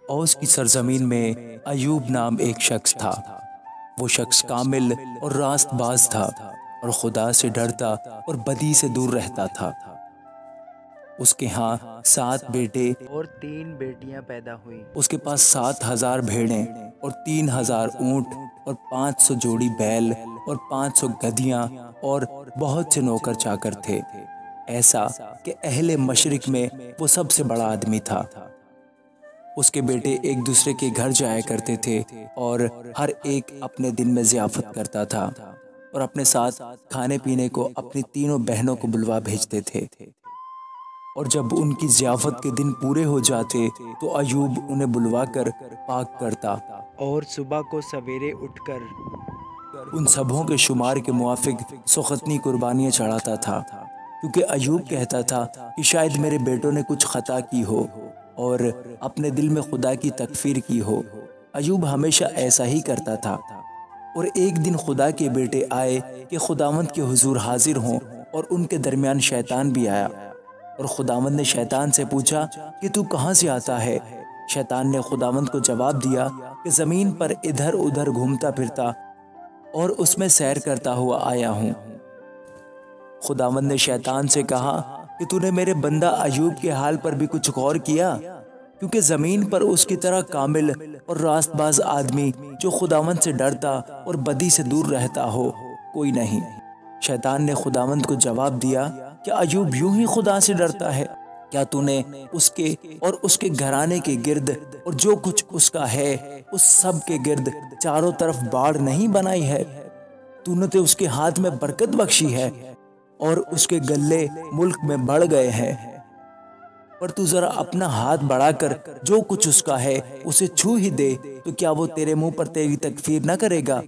اوس کی سرزمین میں ایوب نام ایک شخص تھا۔ وہ شخص کامل اور راست باز تھا اور خدا سے ڈرتا اور بدی سے دور رہتا تھا۔ اس کے ہاں 7 بیٹے اور 3 بیٹیاں پیدا ہوئیں۔ اس کے پاس 7,000 بھیڑیں اور 3,000 اونٹ اور 500 جوڑی بیل اور 500 گدھیاں اور بہت سے نوکر چاکر تھے، ایسا کہ اہل مشرق میں وہ سب سے بڑا آدمی تھا۔ اس کے بیٹے ایک دوسرے کے گھر جایا کرتے تھے اور ہر ایک اپنے دن میں ضیافت کرتا تھا اور اپنے ساتھ کھانے پینے کو اپنی تینوں بہنوں کو بلوا بھیجتے تھے، اور جب ان کی ضیافت کے دن پورے ہو جاتے تو ایوب انہیں بلوا کر پاک کرتا اور صبح کو سویرے اٹھ کر ان سبھوں کے شمار کے موافق سختنی قربانیاں چڑھاتا تھا، کیونکہ ایوب کہتا تھا کہ شاید میرے بیٹوں نے کچھ خطا کی ہو اور اپنے دل میں خدا کی تکفیر کی ہو۔ ایوب ہمیشہ ایسا ہی کرتا تھا۔ اور ایک دن خدا کے بیٹے آئے کہ خداوند کے حضور حاضر ہوں، اور ان کے درمیان شیطان بھی آیا، اور خداوند نے شیطان سے پوچھا کہ تو کہاں سے آتا ہے؟ شیطان نے خداوند کو جواب دیا کہ زمین پر ادھر ادھر گھومتا پھرتا اور اس میں سیر کرتا ہوا آیا ہوں۔ خداوند نے شیطان سے کہا کہ تو نے میرے بندہ ایوب کے حال پر بھی کچھ غور کیا؟ کیونکہ زمین پر اس کی طرح کامل اور راست باز آدمی جو خداوند سے ڈرتا اور بدی سے دور رہتا ہو کوئی نہیں۔ شیطان نے خداوند کو جواب دیا کہ ایوب یوں ہی خدا سے ڈرتا ہے؟ کیا تو نے اس کے اور اس کے گھرانے کے گرد اور جو کچھ اس کا ہے اس سب کے گرد چاروں طرف باڑ نہیں بنائی ہے؟ تو نے تو اس کے ہاتھ میں برکت بخشی ہے اور اس کے گلے ملک میں بڑھ گئے ہیں، پر تو ذرا اپنا ہاتھ بڑھا کر جو کچھ اس کا ہے اسے چھو ہی دے تو کیا وہ تیرے منہ پر تیری تکفیر نہ کرے گا؟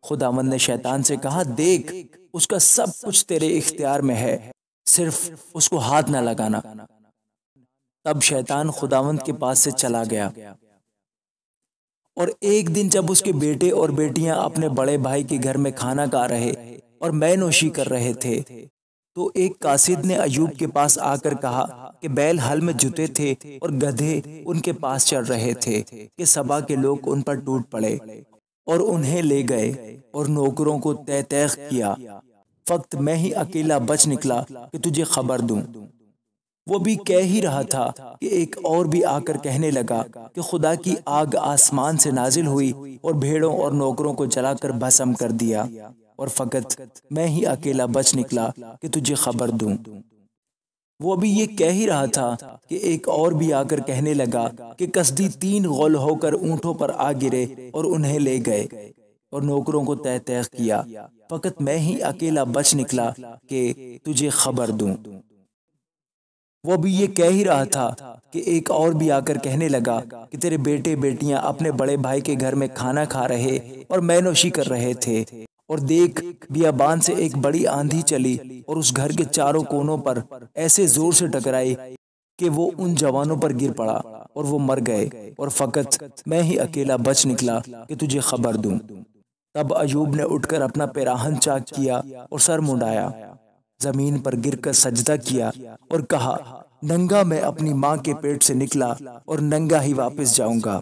خداوند نے شیطان سے کہا دیکھ، اس کا سب کچھ تیرے اختیار میں ہے، صرف اس کو ہاتھ نہ لگانا۔ تب شیطان خداوند کے پاس سے چلا گیا۔ اور ایک دن جب اس کے بیٹے اور بیٹیاں اپنے بڑے بھائی کے گھر میں کھانا کھا رہے اور مے نوشی کر رہے تھے تو ایک قاصد نے ایوب کے پاس آ کر کہا کہ بیل ہل میں جتے تھے اور گدھے ان کے پاس چل رہے تھے کہ سبا کے لوگ ان پر ٹوٹ پڑے اور انہیں لے گئے اور نوکروں کو تہ تیغ کیا، فقط میں ہی اکیلا بچ نکلا کہ تجھے خبر دوں۔ وہ بھی کہہ ہی رہا تھا کہ ایک اور بھی آ کر کہنے لگا کہ خدا کی آگ آسمان سے نازل ہوئی اور بھیڑوں اور نوکروں کو جلا کر بھسم کر دیا، اور فقط میں ہی اکیلا بچ نکلا کہ تجھے خبر دوں۔ وہ بھی یہ کہہ ہی رہا تھا کہ ایک اور بھی آ کر کہنے لگا کہ کسدی 3 غول ہو کر اونٹوں پر آ گرے اور انہیں لے گئے اور نوکروں کو تہ تیغ کیا، فقط میں ہی اکیلا بچ نکلا کہ تجھے خبر دوں۔ وہ بھی یہ کہہ ہی رہا تھا کہ ایک اور بھی آ کر کہنے لگا کہ تیرے بیٹے بیٹیاں اپنے بڑے بھائی کے گھر میں کھانا کھا رہے اور مے نوشی کر رہے تھے، اور دیکھ بیابان سے ایک بڑی آندھی چلی اور اس گھر کے چاروں کونوں پر ایسے زور سے ٹکرائی کہ وہ ان جوانوں پر گر پڑا اور وہ مر گئے، اور فقط میں ہی اکیلا بچ نکلا کہ تجھے خبر دوں۔ تب ایوب نے اٹھ کر اپنا پیراہن چاک کیا اور سر منڈایا، زمین پر گر کر سجدہ کیا اور کہا ننگا میں اپنی ماں کے پیٹ سے نکلا اور ننگا ہی واپس جاؤں گا۔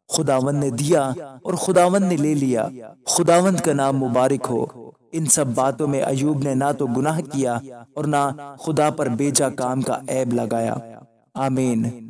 خداوند نے دیا اور خداوند نے لے لیا، خداوند کا نام مبارک ہو۔ ان سب باتوں میں ایوب نے نہ تو گناہ کیا اور نہ خدا پر بیجا کام کا عیب لگایا۔ آمین۔